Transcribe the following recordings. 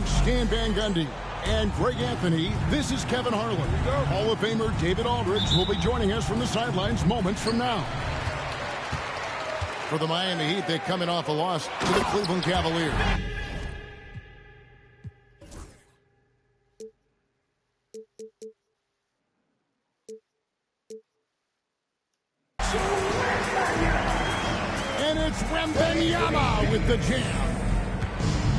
coach Stan Van Gundy and Greg Anthony, this is Kevin Harlan. Hall of Famer David Aldridge will be joining us from the sidelines moments from now. For the Miami Heat, they're coming off a loss to the Cleveland Cavaliers. And it's Wembanyama with the jam.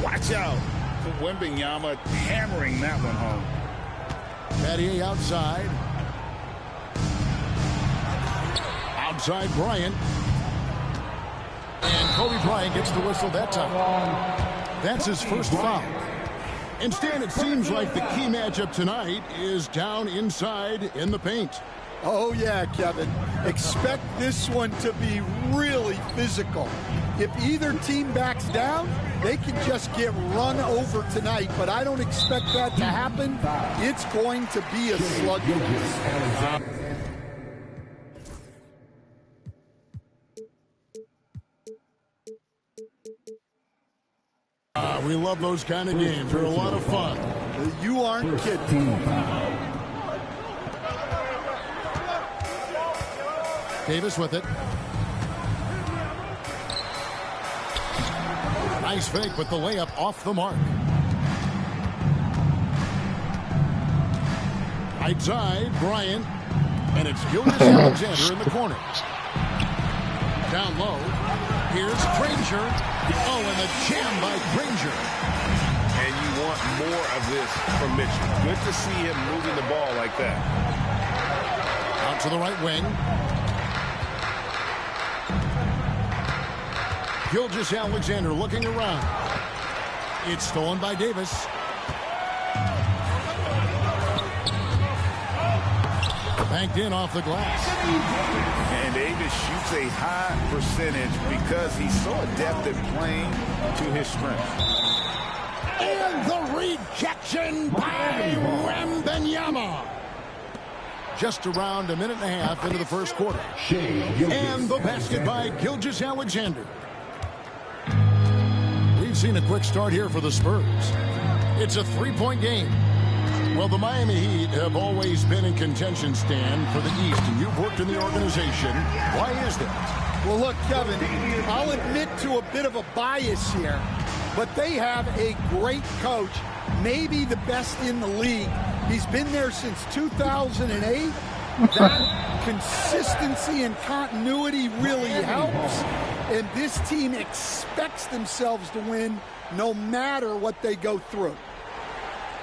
Watch out for Wembanyama hammering that one home. Battier outside. Outside Bryant. And Kobe Bryant gets the whistle that time. That's his first foul. Instead, it seems like the key matchup tonight is down inside in the paint. Oh, yeah, Kevin. Expect this one to be really physical. If either team backs down, they can just get run over tonight, but I don't expect that to happen. It's going to be a slugfest. We love those kind of games. They're a lot of fun. You aren't kidding. Davis with it. Nice fake with the layup off the mark. Right side, Bryant. And it's Gilgeous-Alexander in the corner. Down low. Here's Granger. Oh, and the jam by Granger. And you want more of this from Mitchell. Good to see him moving the ball like that. Out to the right wing. Gilgeous-Alexander looking around. It's stolen by Davis. Banked in off the glass. And Davis shoots a high percentage because he's so adept at playing to his strength. And the rejection by Wembanyama. Just around a minute and a half into the first quarter. And the basket by Gilgeous-Alexander. We've seen a quick start here for the Spurs. It's a three-point game. Well, the Miami Heat have always been in contention, Stan, for the East, and you've worked in the organization. Why is that? Well, look, Kevin, I'll admit to a bit of a bias here, but they have a great coach, maybe the best in the league. He's been there since 2008. That consistency and continuity really helps, and this team expects themselves to win no matter what they go through.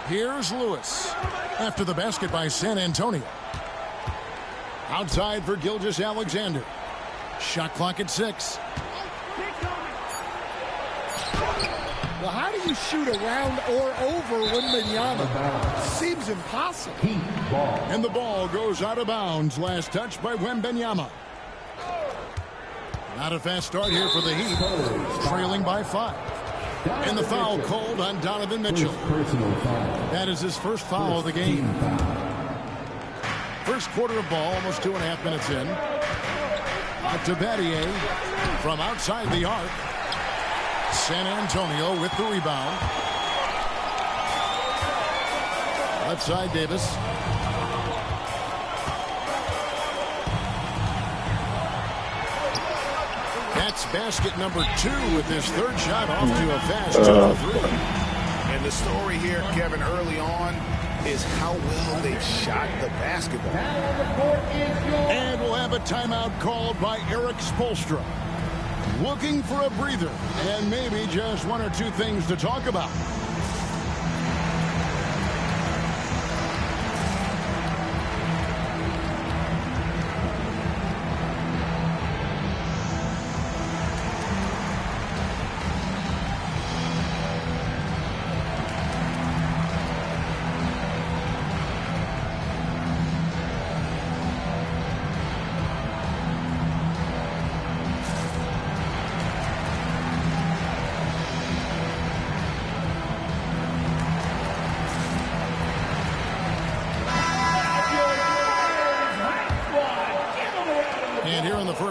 Here's Lewis after the basket by San Antonio. Outside for Gilgeous-Alexander. Shot clock at 6. Well, how do you shoot around or over Wembanyama? Seems impossible. And the ball goes out of bounds. Last touch by Wembanyama. Not a fast start here for the Heat. Trailing by 5. And the foul called on Donovan Mitchell. That is his first foul of the game. First quarter of ball, almost 2.5 minutes in. Out to Battier from outside the arc. San Antonio with the rebound. Left side, Davis. That's basket number 2 with his third shot off to a fast 2-3. And the story here, Kevin, early on is how well they shot the basketball. And we'll have a timeout called by Eric Spoelstra. Looking for a breather and maybe just one or two things to talk about.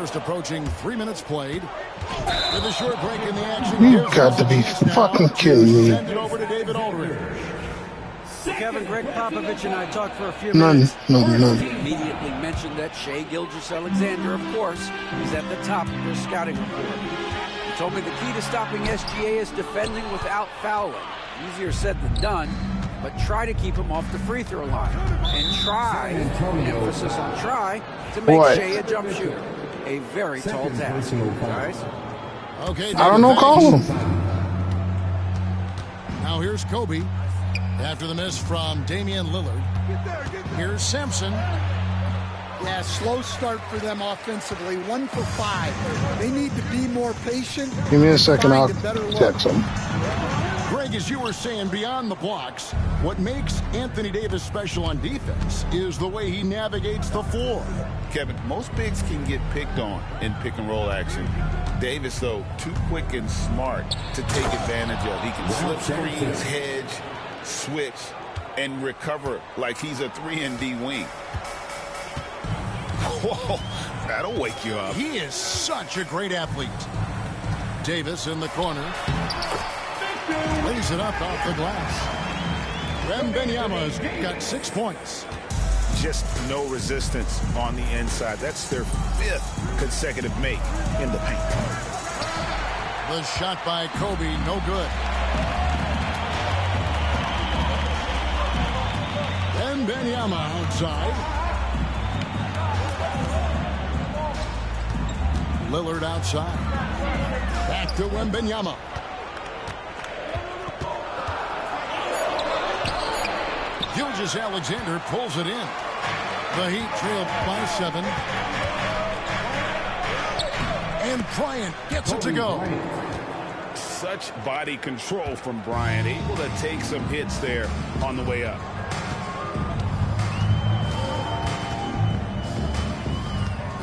first approaching 3 minutes played. With a short break in the action. You got to be fucking kidding me. Send it over to David Aldridge. Kevin, Greg Popovich and I talked for a few minutes. None. He immediately mentioned that Shai Gilgeous-Alexander, of course, is at the top of their scouting report. He told me the key to stopping SGA is defending without fouling. Easier said than done, but try to keep him off the free throw line. And try, emphasis on try, to make Shai a jump shooter. A very tall task. Guys? Okay, I don't know, call him. Now here's Kobe. After the miss from Damian Lillard. Here's Sampson. Yeah, slow start for them offensively. 1 for 5. They need to be more patient. Give me a second, I'll look. text him. Greg, as you were saying, beyond the blocks, what makes Anthony Davis special on defense is the way he navigates the floor. Kevin, most bigs can get picked on in pick-and-roll action. Davis, though, too quick and smart to take advantage of. He can slip screens, hedge, switch, and recover like he's a 3-and-D wing. Whoa, that'll wake you up. He is such a great athlete. Davis in the corner. Lays it up off the glass. Wembanyama's got 6 points. Just no resistance on the inside. That's their 5th consecutive make in the paint. The shot by Kobe, no good. Wembanyama outside. Lillard outside. Back to Wembanyama. Gilgeous-Alexander pulls it in. The Heat trail by 7. And Bryant gets it to go. Such body control from Bryant. Able to take some hits there on the way up.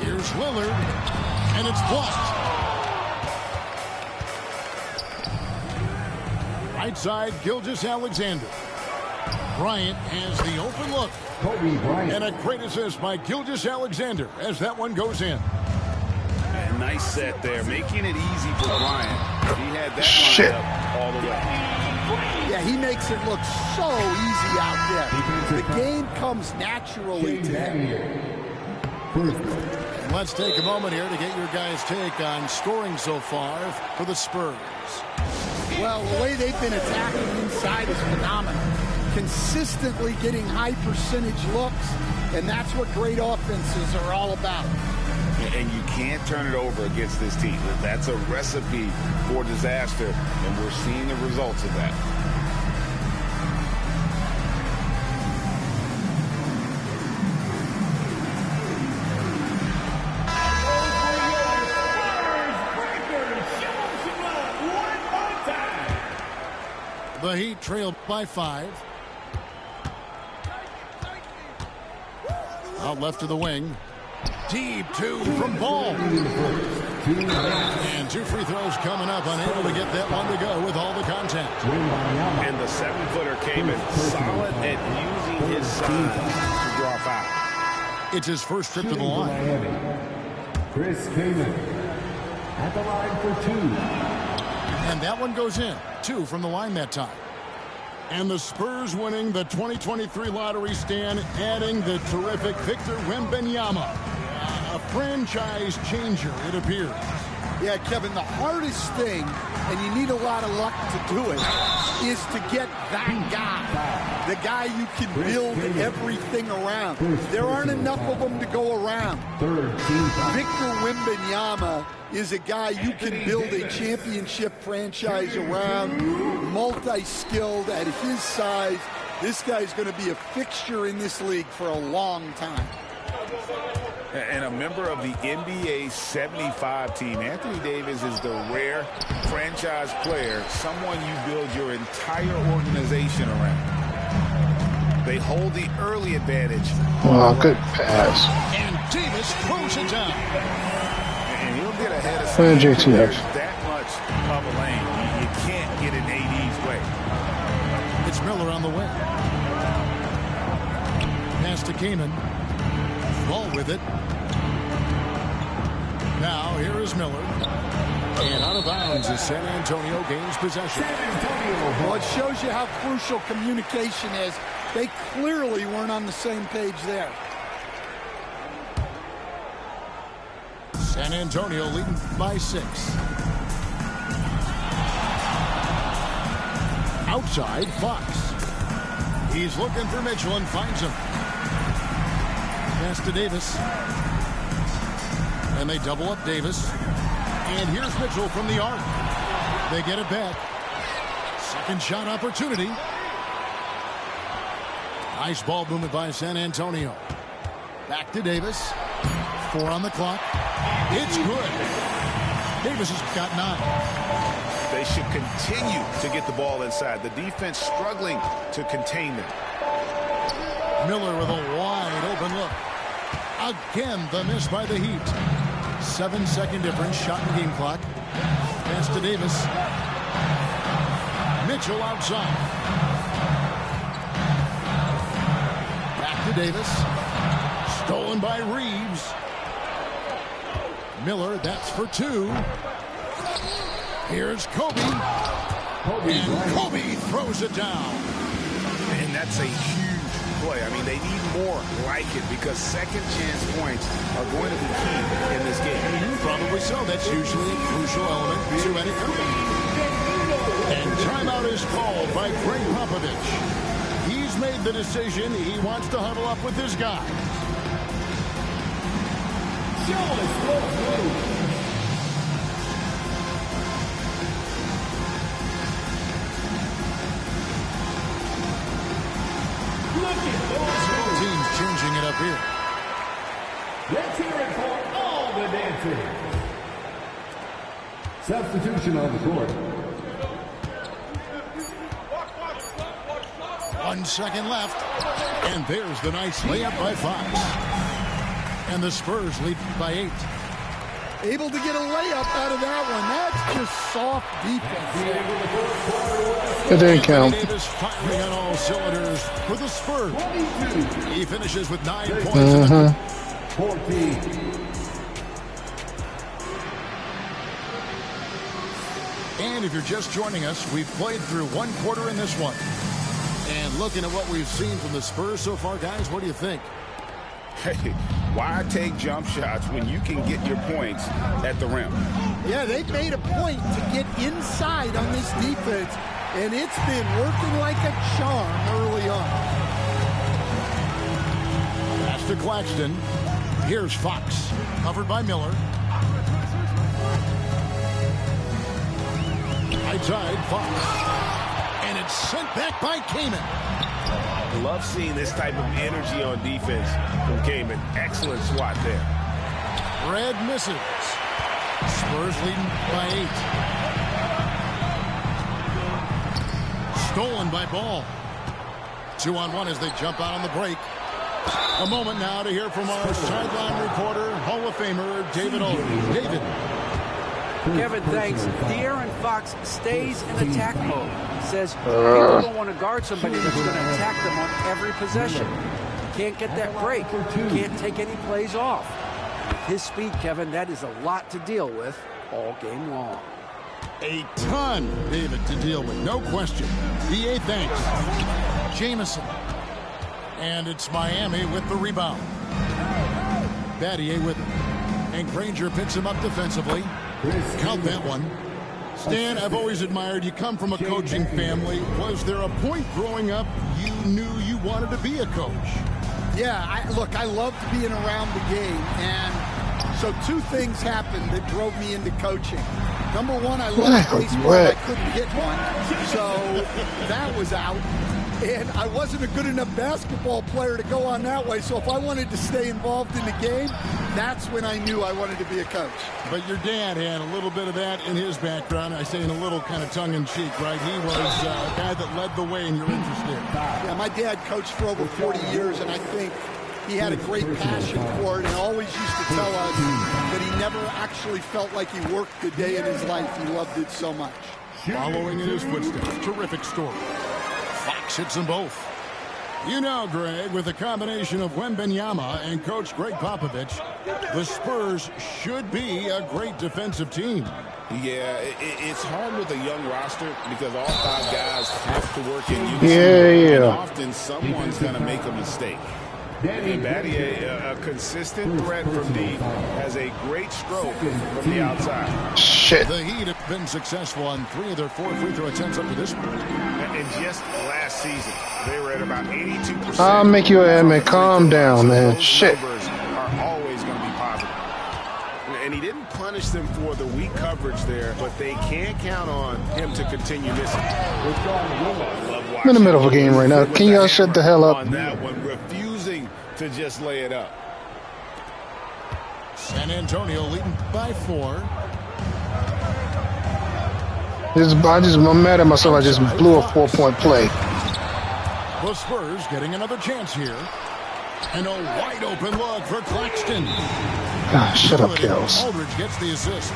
Here's Lillard. And it's blocked. Right side, Gilgeous-Alexander. Bryant has the open look. And a great assist by Gilgeous-Alexander as that one goes in. And nice set there, making it easy for Bryant. He had that lined up all the way. Yeah, he makes it look so easy out there. The game comes naturally to him. Let's take a moment here to get your guys' take on scoring so far for the Spurs. Well, the way they've been attacking inside is phenomenal. Consistently getting high percentage looks, and that's what great offenses are all about. And you can't turn it over against this team. That's a recipe for disaster, and we're seeing the results of that. The Heat trailed by 5. Out left to the wing. Deep 2 from Ball. And 2 free throws coming up. Unable to get that one to go with all the contact. And the 7-footer came in solid at using his size to draw foul. It's his first trip to the line. Chris Kaman at the line for 2. And that one goes in. 2 from the line that time. And the Spurs winning the 2023 lottery stand, adding the terrific Victor Wembanyama. A franchise changer, it appears. Yeah, Kevin, the hardest thing, and you need a lot of luck to do it, is to get that guy. The guy you can build everything around. There aren't enough of them to go around. Victor Wembanyama is a guy you can build a championship franchise around, multi-skilled at his size. This guy's going to be a fixture in this league for a long time. And a member of the NBA 75 team. Anthony Davis is the rare franchise player, someone you build your entire organization around. They hold the early advantage. Oh, good pass. And Davis throws it down. And he'll get ahead of Where some. JT There's at? that much of a lane. You can't get in AD's way. It's Miller on the wing. Pass to Kaman. Ball with it. Now here is Miller. And out of bounds as San Antonio gains possession. Well, it shows you how crucial communication is. They clearly weren't on the same page there. San Antonio leading by 6. Outside, Fox. He's looking for Mitchell and finds him. Pass to Davis. And they double up Davis. And here's Mitchell from the arc. They get it back. Second shot opportunity. Nice ball movement by San Antonio. Back to Davis. 4 on the clock. It's good. Davis has got 9. They should continue to get the ball inside. The defense struggling to contain them. Miller with a wide open look. Again, the miss by the Heat. 7-second difference, shot and game clock. Pass to Davis. Mitchell outside. Back to Davis. Stolen by Reeves. Miller, that's for 2. Here's Kobe. And Kobe throws it down. And that's a huge play. I mean, they need more like it because second chance points are going to be key in this game. Probably so. That's usually a crucial element to any comeback. And timeout is called by Greg Popovich. He's made the decision. He wants to huddle up with his guy. Teams changing it up here. Let's hear it for all the dancers. Substitution on the court. 1 second left. And there's the nice layup by Fox. And the Spurs lead by 8. Able to get a layup out of that one. That's just soft defense. It didn't count. Davis firing on all cylinders for the Spurs. He finishes with 9 points. 14. And if you're just joining us, we've played through 1 quarter in this one. And looking at what we've seen from the Spurs so far, guys, what do you think? Hey, why take jump shots when you can get your points at the rim? Yeah, they've made a point to get inside on this defense, and it's been working like a charm early on. Pass to Claxton. Here's Fox, covered by Miller. Outside, Fox. And it's sent back by Kaman. Love seeing this type of energy on defense from Kaman. Excellent swat there. Red misses. Spurs leading by 8. Stolen by Ball. 2-on-1 as they jump out on the break. A moment now to hear from our sideline reporter, Hall of Famer David Aldridge. David. Kevin, thanks. De'Aaron Fox stays in attack mode. Says people don't want to guard somebody that's going to attack them on every possession. Can't get that break. Can't take any plays off. With his speed, Kevin, that is a lot to deal with all game long. A ton, David, to deal with. No question. BA, thanks. Jamison. And it's Miami with the rebound. Battier with it. And Granger picks him up defensively. Count that one. Stan, I've always admired you. Come from a coaching family. Was there a point growing up you knew you wanted to be a coach? Yeah, look, I loved being around the game. And so 2 things happened that drove me into coaching. Number 1, I loved baseball. I couldn't hit one. So that was out. And I wasn't a good enough basketball player to go on that way. So if I wanted to stay involved in the game, that's when I knew I wanted to be a coach. But your dad had a little bit of that in his background. I say in a little kind of tongue-in-cheek, right? He was a guy that led the way and you're interested. Yeah, my dad coached for over 40 years, and I think he had a great passion for it and always used to tell us that he never actually felt like he worked a day in his life. He loved it so much. Following in his footsteps. Terrific story. Fox hits them both. You know, Greg, with a combination of Wembanyama and Coach Greg Popovich, the Spurs should be a great defensive team. Yeah, it's hard with a young roster because all 5 guys have to work in unison. Yeah. And often someone's going to make a mistake. And Battier, a consistent threat from deep, has a great stroke from the outside. Shit. The Heat have been successful on 3 of their 4 free throw attempts up to this point. And just last season, they were at about 82%. I'll make you admit. Calm down, man. Shit. Numbers are always going to be positive. And he didn't punish them for the weak coverage there, but they can't count on him to continue missing. I'm in the middle of a game right now. Can y'all shut the hell up? On that one, refusing to just lay it up. San Antonio leading by 4. I'm mad at myself. I just blew a 4-point play. The Spurs getting another chance here. And a wide open look for Claxton. Ah, shut up, Kells. Aldridge gets the assist.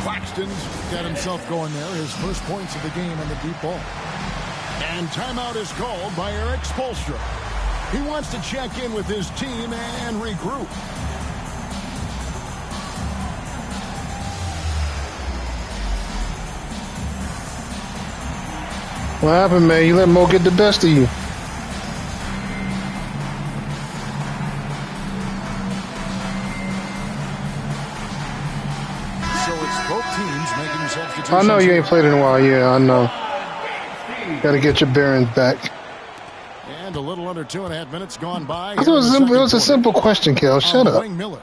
Claxton's got himself going there. His first points of the game on the deep ball. And timeout is called by Eric Spoelstra. He wants to check in with his team and regroup. What happened, man? You let Mo get the best of you. So it's both teams making substitutions. I know you ain't played in a while. Yeah, I know. Got to get your bearings back. And a little under 2.5 minutes gone by. It was a simple question, Kel. Shut up. Miller.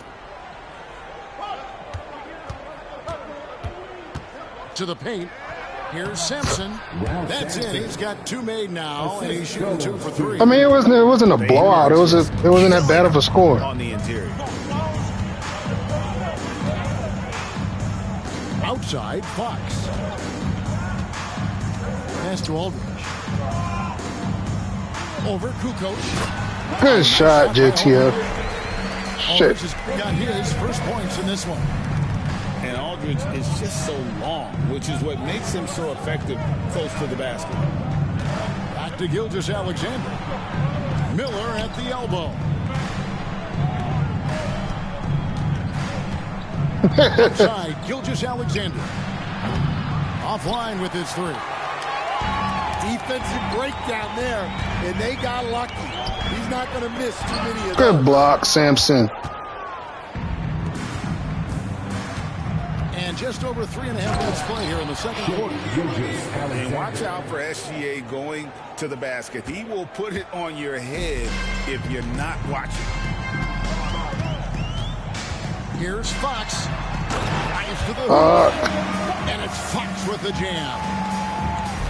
To the paint. Here's Sampson. That's it. He's got 2 made now, and he's shooting 2 for 3. I mean, it wasn't a blowout. It wasn't that bad of a score. On the interior. Outside, Fox. Pass to Aldridge. Over Kukoc. Good shot, JTF. Aldridge Shit. has got his first points in this one. And Aldridge is just so long, which is what makes him so effective close to the basket. Back to Gilgeous-Alexander. Miller at the elbow. Outside, Gilgeous-Alexander. Offline with his 3. Defensive breakdown there, and they got lucky. He's not going to miss too many of those. Good block, Sampson. And just over 3.5 minutes play here in the second quarter. And watch out for SGA going to the basket. He will put it on your head if you're not watching. Here's Fox. Drives to the hoop. And it's Fox with the jam.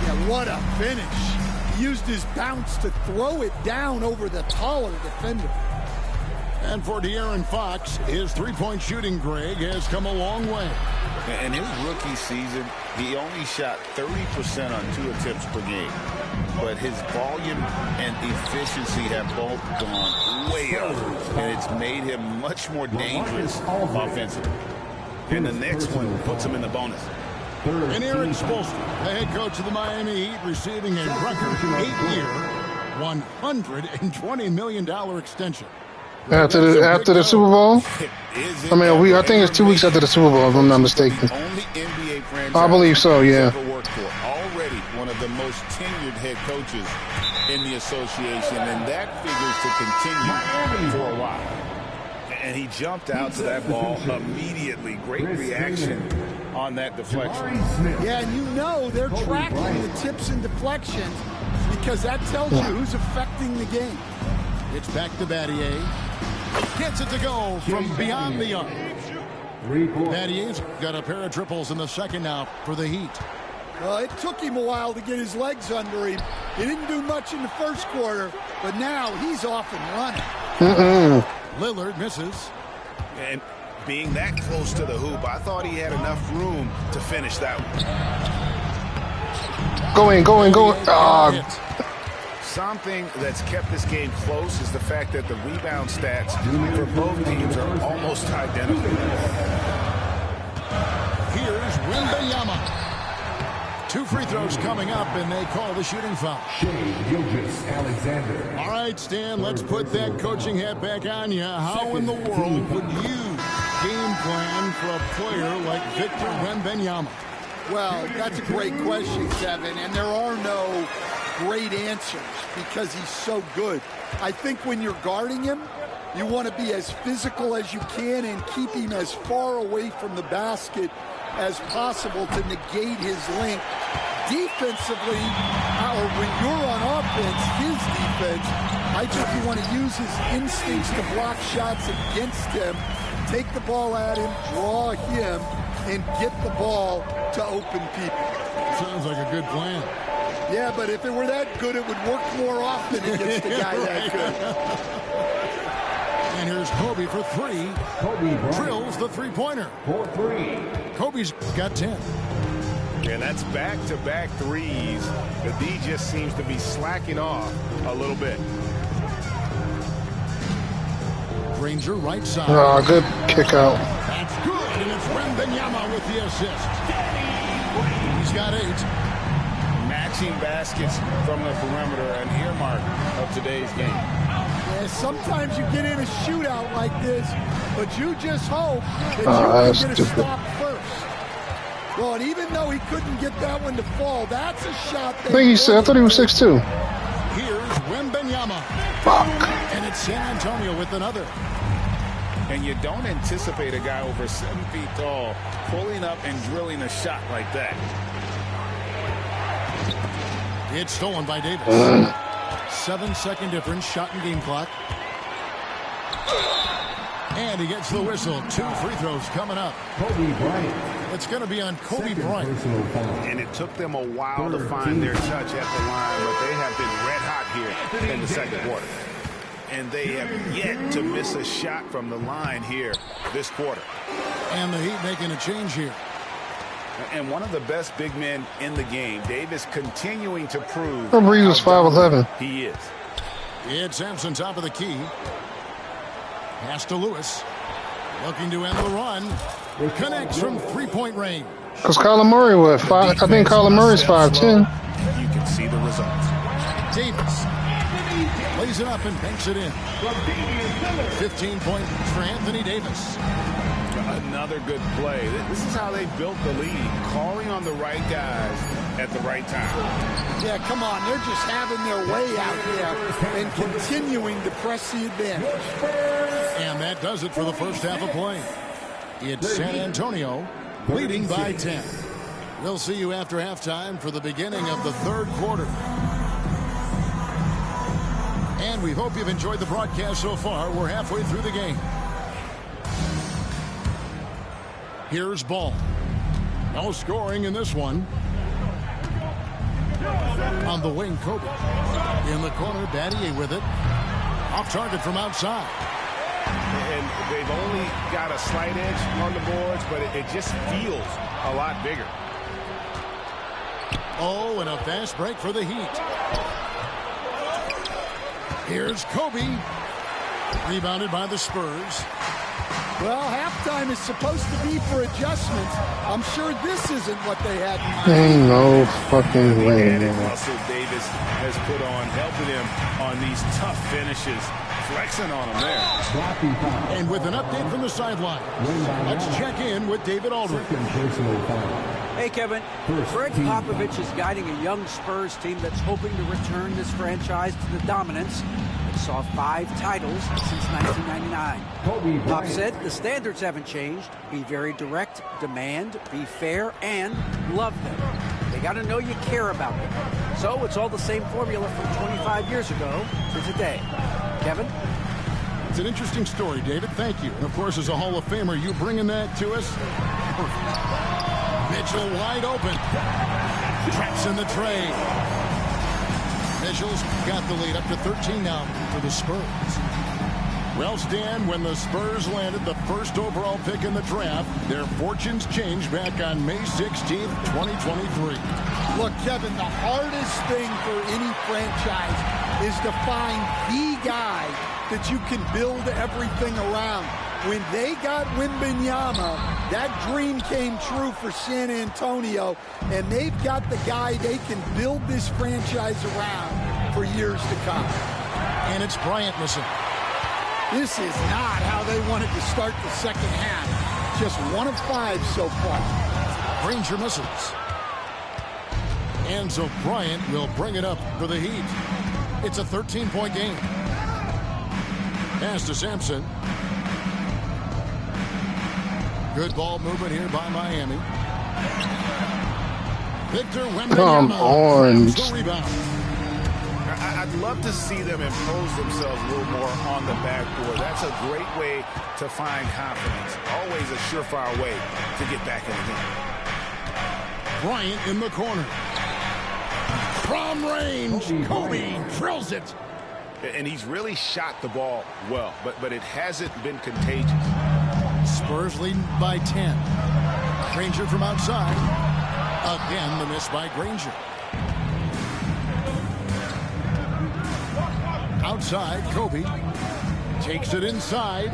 Yeah, what a finish. He used his bounce to throw it down over the taller defender. And for De'Aaron Fox, his 3-point shooting, Greg, has come a long way. In his rookie season, he only shot 30% on 2 attempts per game. But his volume and efficiency have both gone way up. And it's made him much more dangerous offensively. And the next one puts him in the bonus. And Eric Spoelstra, the head coach of the Miami Heat, receiving a record 8-year, $120 million extension. After the Super Bowl? I mean, I think it's 2 weeks after the Super Bowl, if I'm not mistaken. Only NBA franchise I believe so, yeah. ever worked for. Already one of the most tenured head coaches in the association, and that figures to continue for a while. And he jumped out to that ball immediately. Great reaction on that deflection. Yeah, and you know they're tracking the tips and deflections because that tells you who's affecting the game. It's back to Battier. Gets it to go from beyond the arc. Battier's got a pair of triples in the second now for the Heat. Well, it took him a while to get his legs under him. He didn't do much in the first quarter, but now he's off and running. Lillard misses. And being that close to the hoop, I thought he had enough room to finish that one. Go in. Something that's kept this game close is the fact that the rebound stats for both teams are almost identical. Here's Wembanyama. 2 free throws coming up, and they call the shooting foul. Shea Gilgeous-Alexander. All right, Stan, let's put that coaching hat back on you. How in the world would you game plan for a player like Victor Wembanyama? Well, that's a great question, Kevin, and there are no great answers because he's so good. I think when you're guarding him, you want to be as physical as you can and keep him as far away from the basket as possible to negate his length. Defensively, or when you're on offense, his defense, I think you want to use his instincts to block shots against him, take the ball at him, draw him, and get the ball to open people. Sounds like a good plan. Yeah, but if it were that good, it would work more often against a guy that good. And here's Kobe for 3. Kobe Bryant. Drills the three-pointer. For 3. Kobe's got 10. And that's back-to-back threes. The D just seems to be slacking off a little bit. Granger right side. Oh, good kick out. That's good, and it's Wembanyama with the assist. He's got 8. Matching baskets from the perimeter, an earmark of today's game. Yeah, sometimes you get in a shootout like this, but you just hope that you that's can get a stupid. stop first. Well, and even though he couldn't get that one to fall, that's a shot that I think he said, I thought he was 6'2". Here's Wembanyama. Fuck. And it's San Antonio with another. And you don't anticipate a guy over 7 feet tall pulling up and drilling a shot like that. It's stolen by Davis. 7-second difference, shot and game clock. And he gets the whistle. 2 free throws coming up. Kobe Bryant. It's going to be on Kobe Second Bryant. personal foul. And it took them a while to find their touch at the line, but they have been red hot here in the second quarter. And they have yet to miss a shot from the line here this quarter. And the Heat making a change here. And one of the best big men in the game, Davis, continuing to prove. Breeze was 5'11". He is. Ed Sampson top of the key. Pass to Lewis. Looking to end the run. Connects from 3-point range. Because Kyler Murray was 5. I think Kyler Murray's 5'10". You can see the results. Davis lays it up and banks it in. 15 points for Anthony Davis. Another good play. This is how they built the lead, calling on the right guys at the right time. Yeah, come on. They're just having their way out there and continuing to press the advantage. And that does it for the first half of play. It's San Antonio leading by 10. We'll see you after halftime for the beginning of the third quarter. And we hope you've enjoyed the broadcast so far. We're halfway through the game. Here's Ball. No scoring in this one. On the wing, Kobe. In the corner, Battier with it. Off target from outside. And they've only got a slight edge on the boards, but it just feels a lot bigger. Oh, and a fast break for the Heat. Here's Kobe. Rebounded by the Spurs. Well, halftime is supposed to be for adjustments. I'm sure this isn't what they had in mind. Ain't no fucking way, And man. Russell Davis has put on, helping him on these tough finishes, flexing on him there. Sloppy foul. And with an update from the sideline, let's check in with David Aldridge. Second personal foul. Hey, Kevin. Greg Popovich is guiding a young Spurs team that's hoping to return this franchise to the dominance that saw 5 titles since 1999. Kobe Pop Bryant. said the standards haven't changed. Be very direct, demand, be fair, and love them. They got to know you care about them. So it's all the same formula from 25 years ago to today. Kevin? It's an interesting story, David. Thank you. And, of course, as a Hall of Famer, you bringing that to us. Mitchell wide open. Traps in the tray. Mitchell's got the lead up to 13 now for the Spurs. Well, Stan, when the Spurs landed the first overall pick in the draft, their fortunes changed back on May 16th, 2023. Look, Kevin, the hardest thing for any franchise is to find the guy that you can build everything around. When they got Wembanyama, that dream came true for San Antonio, and they've got the guy they can build this franchise around for years to come. And it's Bryant missing. This is not how they wanted to start the second half. Just 1 of 5 so far. Granger misses. And so Bryant will bring it up for the Heat. It's a 13-point game. Pass to Sampson. Good ball movement here by Miami. Victor Wembanyama. Come on. The rebound. I'd love to see them impose themselves a little more on the backboard. That's a great way to find confidence. Always a surefire way to get back in the game. Bryant in the corner. From range, Kobe drills it. And he's really shot the ball well, but it hasn't been contagious. Spurs leading by 10. Granger from outside. Again, the miss by Granger. Outside, Kobe takes it inside.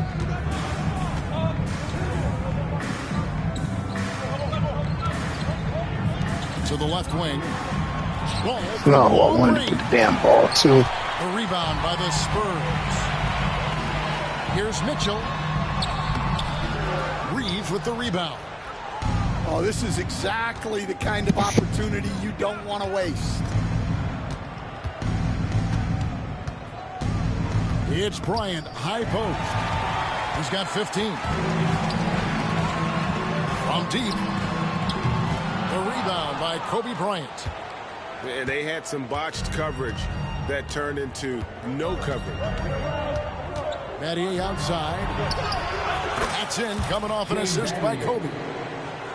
To the left wing. Ball. No, I wanted to get the damn ball, too. The rebound by the Spurs. Here's Mitchell. Reeves with the rebound. Oh, this is exactly the kind of opportunity you don't want to waste. It's Bryant, high post. He's got 15. From deep. The rebound by Kobe Bryant. And they had some botched coverage that turned into no coverage. Battier outside. That's in, coming off an assist by Kobe.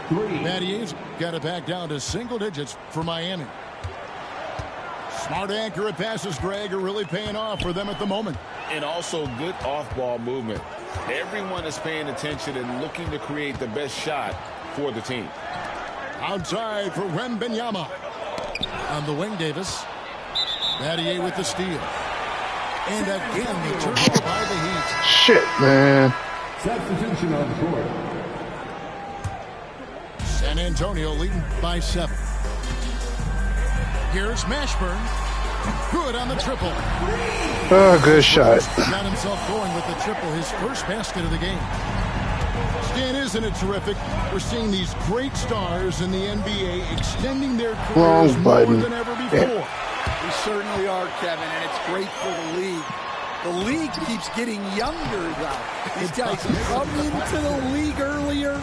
Battier's got it back down to single digits for Miami. Smart accurate passes, Greg, are really paying off for them at the moment. And also good off-ball movement. Everyone is paying attention and looking to create the best shot for the team. Outside for Wembanyama. On the wing, Davis. Battier with the steal. And again, the turnover by the Heat. Shit, man. Substitution on the court. San Antonio leading by 7. Here's Mashburn. Good on the triple. Oh, good shot. Got himself going with the triple, his first basket of the game. Stan, isn't it terrific? We're seeing these great stars in the NBA extending their careers more than ever before. Yeah. We certainly are, Kevin, and it's great for the league. The league keeps getting younger, though. These guys come into the league earlier.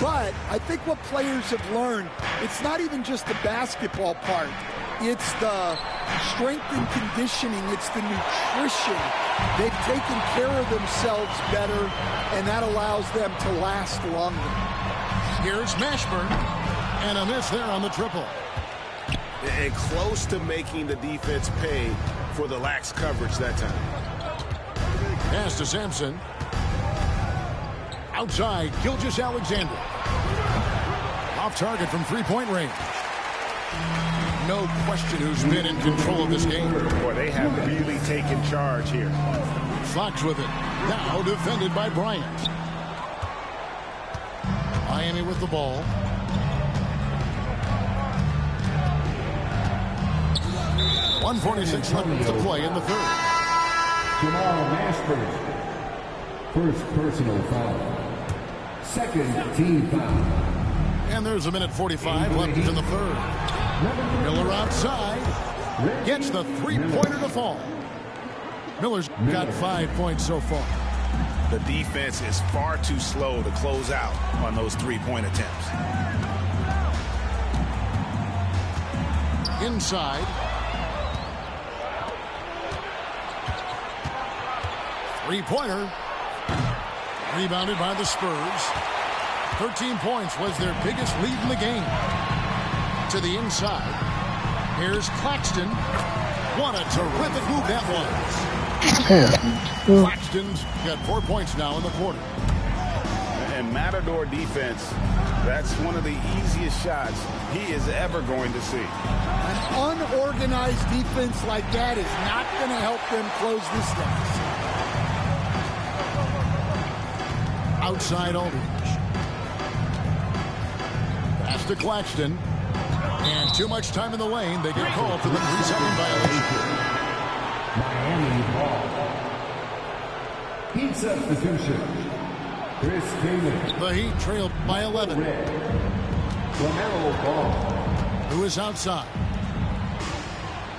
But I think what players have learned, it's not even just the basketball part. It's the strength and conditioning. It's the nutrition. They've taken care of themselves better, and that allows them to last longer. Here's Mashburn, and a miss there on the triple. And close to making the defense pay for the lax coverage that time. Pass to Sampson. Outside, Gilgeous-Alexander. Off target from three-point range. No question who's been in control of this game. Boy, they have really taken charge here. Fox with it. Now defended by Bryant. Miami with the ball. .146 left to play in the third. Jamal Mashburn. First personal foul. Second team foul. And there's a minute 45 left in the third. Miller outside. Gets the three-pointer to fall. Miller's got 5 points so far. The defense is far too slow to close out on those three-point attempts. Inside. Three-pointer. Rebounded by the Spurs. 13 points was their biggest lead in the game. To the inside. Here's Claxton. What a terrific move that was. Claxton's got 4 points now in the quarter. And Matador defense, that's one of the easiest shots he is ever going to see. An unorganized defense like that is not going to help them close this deficit. Outside Aldridge. Pass to Claxton. And too much time in the lane. They get called for the 3-second violation. Miami ball. Heat substitution. Chris Kaman. The Heat trailed by 11. LaMelo Ball. Who is outside.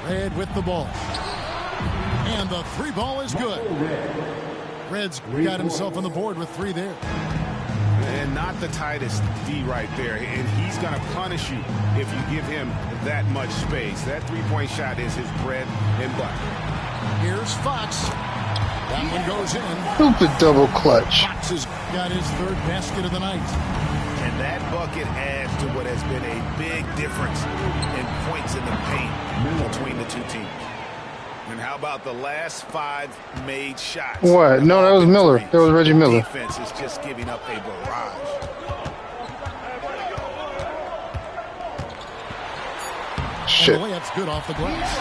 Red with the ball. And the 3 ball is good. Red's got himself on the board with 3 there. And not the tightest D right there. And he's going to punish you if you give him that much space. That 3-point shot is his bread and butter. Here's Fox. That one goes in. Stupid double clutch. Fox has got his 3rd basket of the night. And that bucket adds to what has been a big difference in points in the paint between the two teams. And how about the last 5 made shots? What? No, that was Miller. That was Reggie Miller. Defense is just giving up a barrage. And Shit. the layup's good off the glass.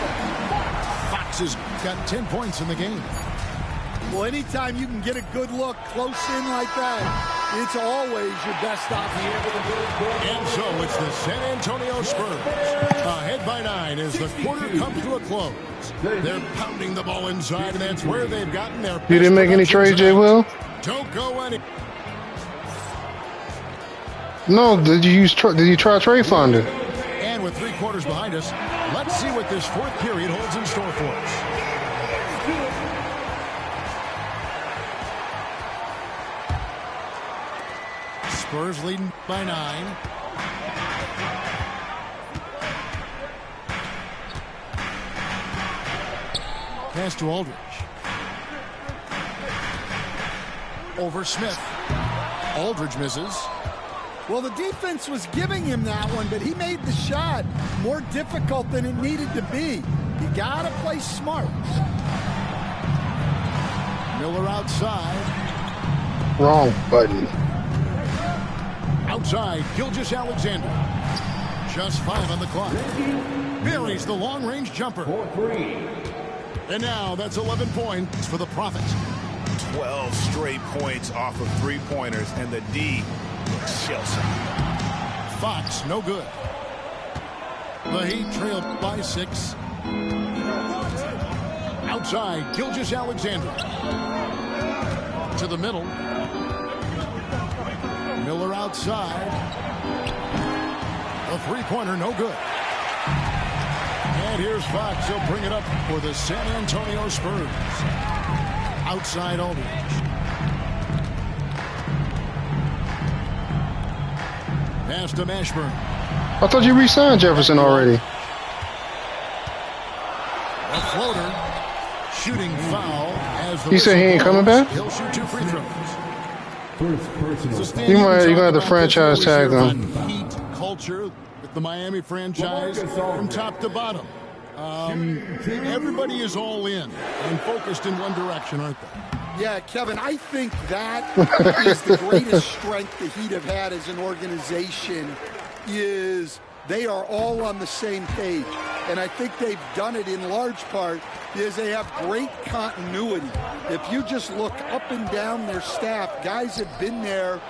Fox has got 10 points in the game. Well, anytime you can get a good look close in like that, it's always your best option. And so it's the San Antonio Spurs. Ahead by 9 as the quarter comes to a close. They're pounding the ball inside, and that's where they've gotten their best. You didn't make any trades, Jay Will? Don't go any. No, did you try Trade Finder? And with 3 quarters behind us, let's see what this 4th period holds in store for us. Spurs leading by 9. Pass to Aldridge. Over Smith. Aldridge misses. Well, the defense was giving him that one, but he made the shot more difficult than it needed to be. You got to play smart. Miller outside. Wrong button. Outside, Gilgeous-Alexander. Just 5 on the clock. Buries the long-range jumper. And now that's 11 points for the Profits. 12 straight points off of 3-pointers, and the D looks shell-shocked. Fox, no good. The Heat trailed by 6. Outside, Gilgeous-Alexander. To the middle. Miller outside. A 3-pointer, no good. And here's Fox. He'll bring it up for the San Antonio Spurs. Outside Aldridge. Pass to Mashburn. I thought you re-signed Jefferson already. A floater. Shooting foul. As the You said he ain't coming back? He'll shoot 2 free throws. First personal. You gonna have to franchise tag him. Heat culture with the Miami franchise from top to bottom. Everybody is all in and focused in one direction, aren't they? Yeah, Kevin, I think that is the greatest strength the Heat have had as an organization is they are all on the same page. And I think they've done it in large part because they have great continuity. If you just look up and down their staff, guys have been there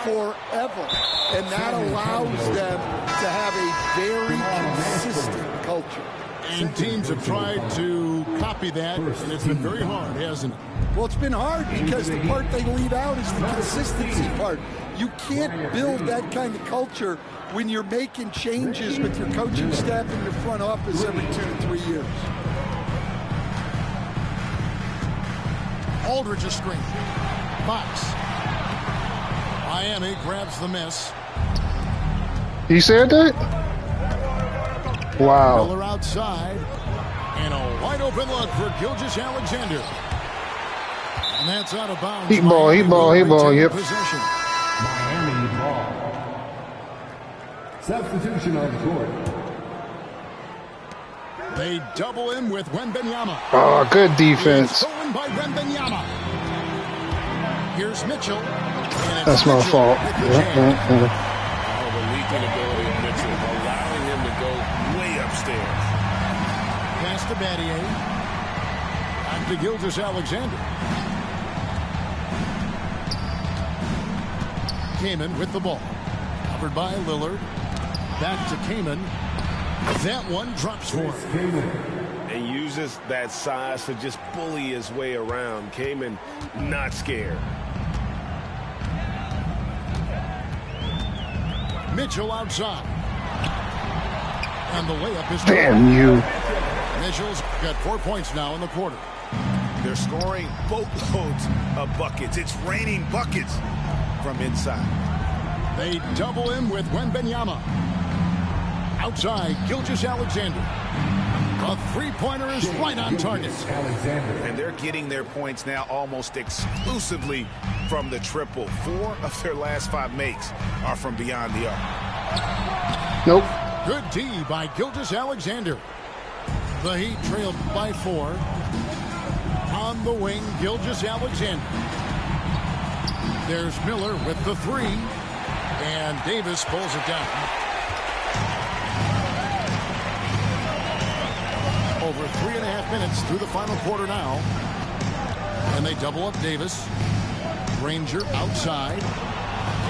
forever. And that allows them to have a very consistent culture. And teams have tried to copy that, and it's been very hard, hasn't it? Well, it's been hard because the part they leave out is the consistency part. You can't build that kind of culture when you're making changes with your coaching staff and your front office every 2 to 3 years. Aldridge a screen. Fox. Miami grabs the miss. He said that? Wow. Miller outside. And a wide open look for Gilgeous-Alexander. And that's out of bounds. Heat ball, yep. Possession. Miami ball. Substitution on the court. They double him with Wembanyama. Oh, good defense. Stolen by Wembanyama. Here's Mitchell. That's my fault. Oh, the leaping ability of Mitchell, allowing him to go way upstairs. Pass to Battier. Back to Gilgeous-Alexander. Kaman with the ball. Covered by Lillard. Back to Kaman. That one drops for him. And uses that size to just bully his way around. Kaman not scared. Mitchell outside. And the layup is Damn you. Mitchell's got 4 points now in the quarter. They're scoring boatloads of buckets. It's raining buckets from inside. They double him with Wembanyama. Outside, Gilgeous-Alexander. A three-pointer is right on target. And they're getting their points now almost exclusively from the triple. 4 of their last 5 makes are from beyond the arc. Nope. Good D by Gilgeous-Alexander. The Heat trailed by 4. On the wing, Gilgeous-Alexander. There's Miller with the 3. And Davis pulls it down. Over 3.5 minutes through the final quarter now. And they double up Davis. Granger outside.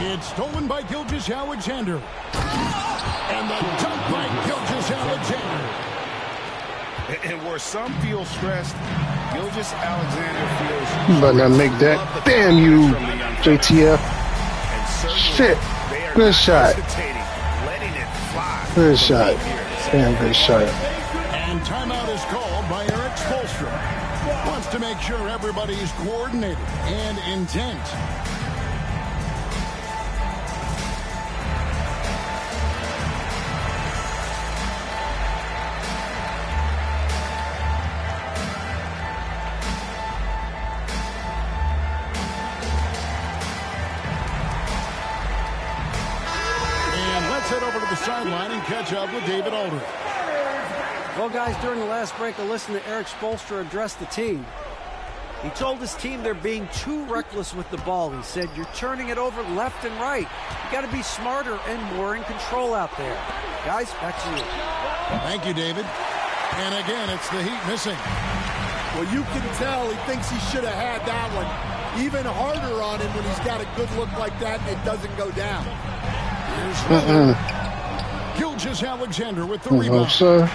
It's stolen by Gilgeous-Alexander. And the dunk by Gilgeous-Alexander. And where some feel stressed, Gilgeous-Alexander feels... You better not make that. Damn you, JTF. Shit. Good shot. Good shot. Damn good shot. And timeout is called by Erik Spoelstra. Wants to make sure everybody's coordinated and intent. Head over to the sideline and catch up with David Aldridge. Well, guys, during the last break, I listened to Erik Spoelstra address the team. He told his team they're being too reckless with the ball. He said, you're turning it over left and right. You got to be smarter and more in control out there. Guys, back to you. Thank you, David. And again, it's the Heat missing. Well, you can tell he thinks he should have had that one even harder on him when he's got a good look like that and it doesn't go down. Gilgeous-Alexander with the rebound. Sir.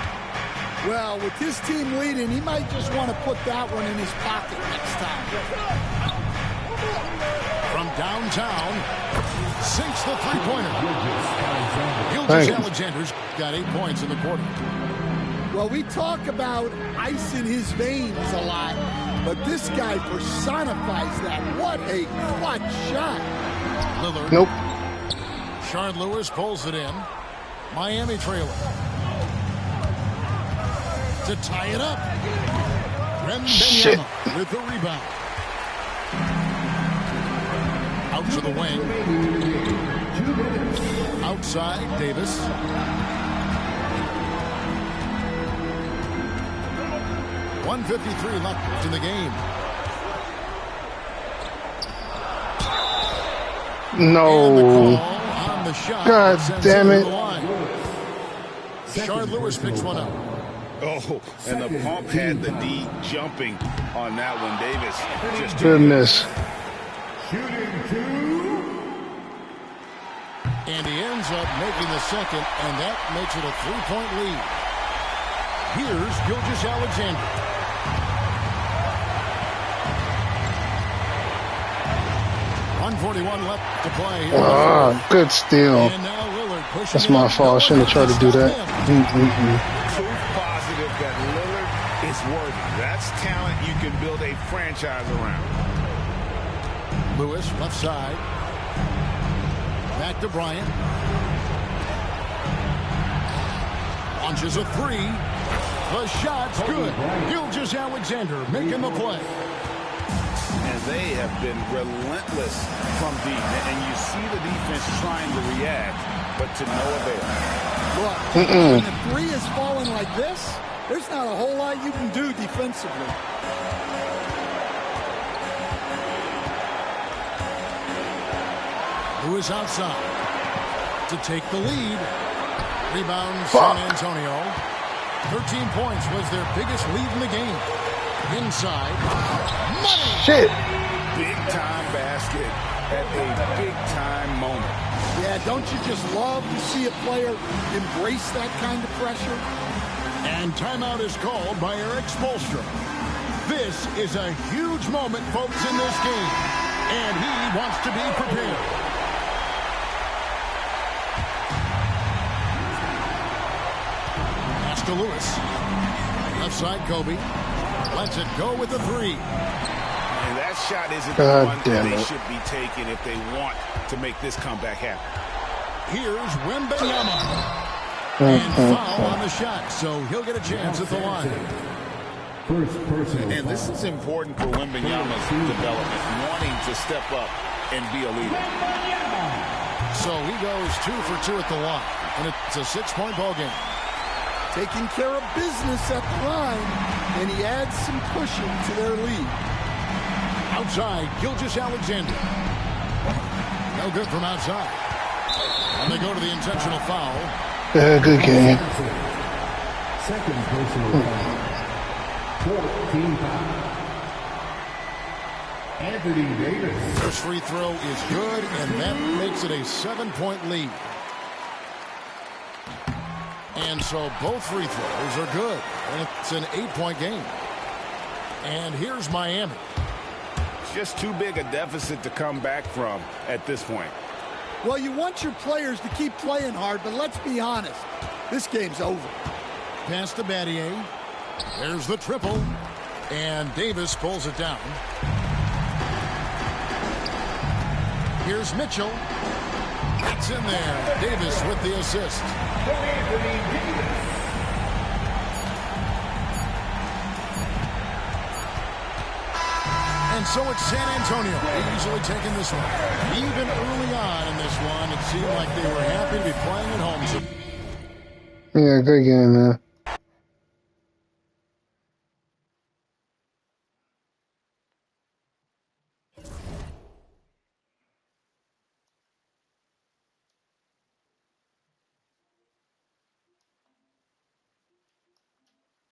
Well, with his team leading, he might just want to put that one in his pocket next time. From downtown, sinks the three-pointer. Gilgeous-Alexander's got 8 points in the quarter. Well, we talk about ice in his veins a lot, but this guy personifies that. What a clutch shot. Lillard. Nope. Shard Lewis pulls it in. Miami trailer. To tie it up. Wembanyama with the rebound. Out to the wing. Outside, Davis. .153 left in the game. No. God damn it. Shard Lewis picks one up. Oh, and the pump had the D jumping on that one. Davis just goodness. And he ends up making the second, and that makes it a 3-point lead. Here's Gilgeous-Alexander. .141 left to play. Good steal. That's my fault. I shouldn't have tried to do that. Proof positive that Lillard is worthy. That's talent you can build a franchise around. Lewis, left side. Back to Bryant. Launches a 3. The shot's good. Gilgeous-Alexander making the play. And they have been relentless from deep. And you see the defense trying to react, but to no avail. Look, when the 3 is falling like this, there's not a whole lot you can do defensively. who is outside to take the lead. Rebound San Antonio. 13 points was their biggest lead in the game. Inside. Money! Shit. Big-time basket at a big-time moment. Yeah, don't you just love to see a player embrace that kind of pressure? And timeout is called by Eric Spoelstra. This is a huge moment, folks, in this game. And he wants to be prepared. Pass to Lewis. Left side, Kobe. Lets it go with the three. And that shot isn't the one that they should be taking if they want to make this comeback happen. Here's Wembanyama. And foul on the shot, so he'll get a chance at the line. First personal And this is important for Wembanyama's development, wanting to step up and be a leader. So he goes 2 for 2 at the line, and it's a 6-point ball game. Taking care of business at the line, and he adds some cushion to their lead. Outside, Gilgeous Alexander. No good from outside. And they go to the intentional foul. Good game. Second personal foul. 14 foul. Anthony Davis. First free throw is good, and that makes it a 7-point lead. And so both free throws are good, and it's an 8-point game. And here's Miami. Just too big a deficit to come back from at this point. Well, you want your players to keep playing hard, but let's be honest. This game's over. Pass to Battier. There's the triple. And Davis pulls it down. Here's Mitchell. It's in there. Davis with the assist. And so it's San Antonio easily taking this one. Even early on in this one, it seemed like they were happy to be playing at home. Yeah, good game, man.